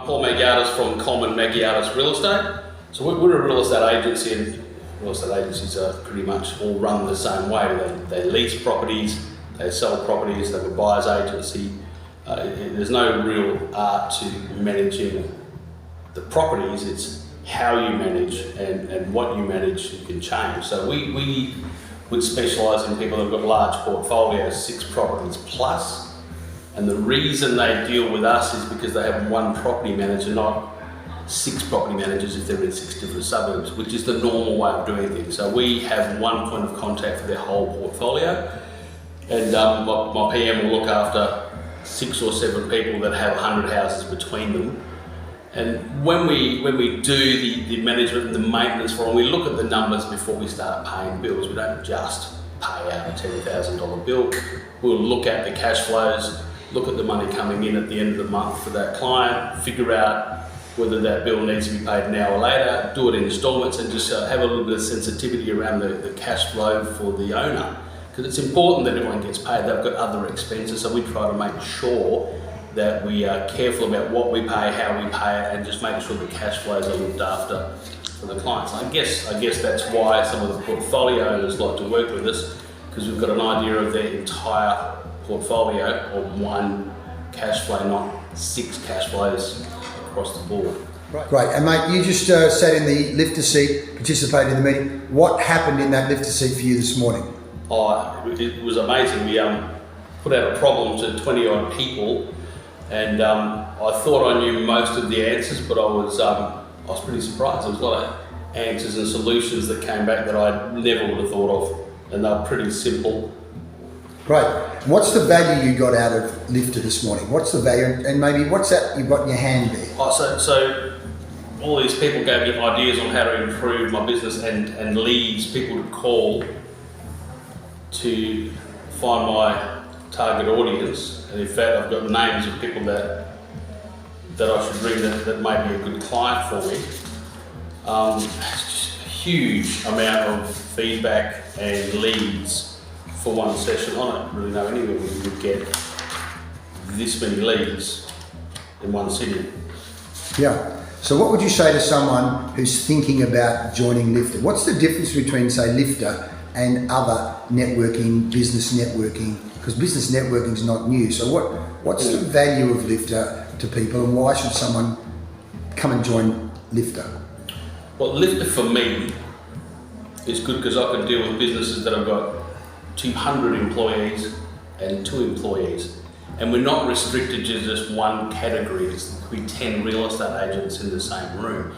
Paul Magiatis from Magiatis Real Estate. So we're a real estate agency, and real estate agencies are pretty much all run the same way. They lease properties, they sell properties, they're a buyer's agency. There's no real art to managing the properties. It's how you manage and what you manage you can change. So we would specialise in people that have got large portfolios, 6 properties plus. And the reason they deal with us is because they have one property manager, not 6 property managers if they're in 6 different suburbs, which is the normal way of doing things. So we have one point of contact for their whole portfolio, and my PM will look after 6 or 7 people that have 100 houses between them. And when we do the management and the maintenance for them, we look at the numbers before we start paying bills. We don't just pay out a $10,000 bill. We'll look at the cash flows, look at the money coming in at the end of the month for that client, figure out whether that bill needs to be paid now or later, do it in installments, and just have a little bit of sensitivity around the cash flow for the owner. Because it's important that everyone gets paid. They've got other expenses, so we try to make sure that we are careful about what we pay, how we pay it, and just make sure the cash flows are looked after for the clients. I guess that's why some of the portfolio owners like to work with us, because we've got an idea of their entire portfolio of one cash flow, not 6 cash flows across the board. Right. Great. And mate, you just sat in the Lyfta Seat, participated in the meeting. What happened in that Lyfta Seat for you this morning? It was amazing. We put out a problem to 20 odd people, and I thought I knew most of the answers, but I was pretty surprised. There was a lot of answers and solutions that came back that I never would have thought of, and they were pretty simple. Great. What's the value you got out of Lyfta this morning? What's the value, and maybe what's that you've got in your hand there? So all these people gave me ideas on how to improve my business and leads, people to call to find my target audience. And in fact, I've got names of people that I should ring that may be a good client for me. It's just a huge amount of feedback and leads for one session. I don't really know anywhere where you would get this many leads in one sitting. Yeah. So what would you say to someone who's thinking about joining Lyfta? What's the difference between, say, Lyfta and other networking, business networking? Because business networking is not new. So what's the value of Lyfta to people, and why should someone come and join Lyfta? Well, Lyfta for me is good because I can deal with businesses that have got 200 employees and 2 employees. And we're not restricted to just one category. There could be 10 real estate agents in the same room.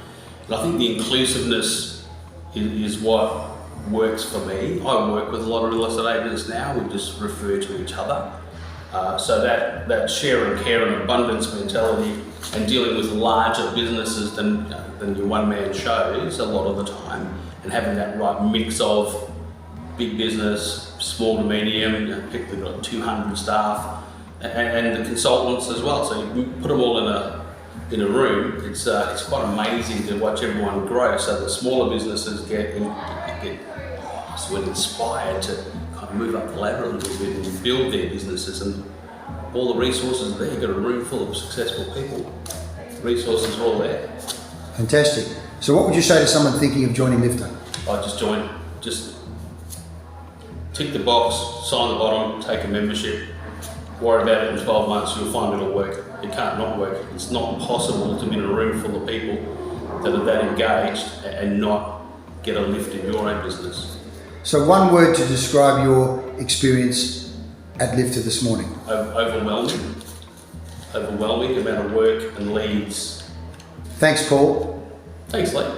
And I think the inclusiveness is what works for me. I work with a lot of real estate agents now. We just refer to each other. So that share and care and abundance mentality and dealing with larger businesses than your one-man shows a lot of the time, and having that right mix of big business, small to medium, people that got 200 staff, and the consultants as well. So you put them all in a room. It's quite amazing to watch everyone grow. So the smaller businesses get sort of inspired to kind of move up the ladder a little bit and build their businesses, and all the resources are there. You've got a room full of successful people. Resources are all there. Fantastic. So what would you say to someone thinking of joining Lyfta? I just join. Just tick the box, sign the bottom, take a membership, worry about it in 12 months, you'll find it'll work. It can't not work. It's not possible to be in a room full of people that are that engaged and not get a lift in your own business. So one word to describe your experience at Lyfta this morning? Overwhelming. Overwhelming amount of work and leads. Thanks, Paul. Thanks, Leigh.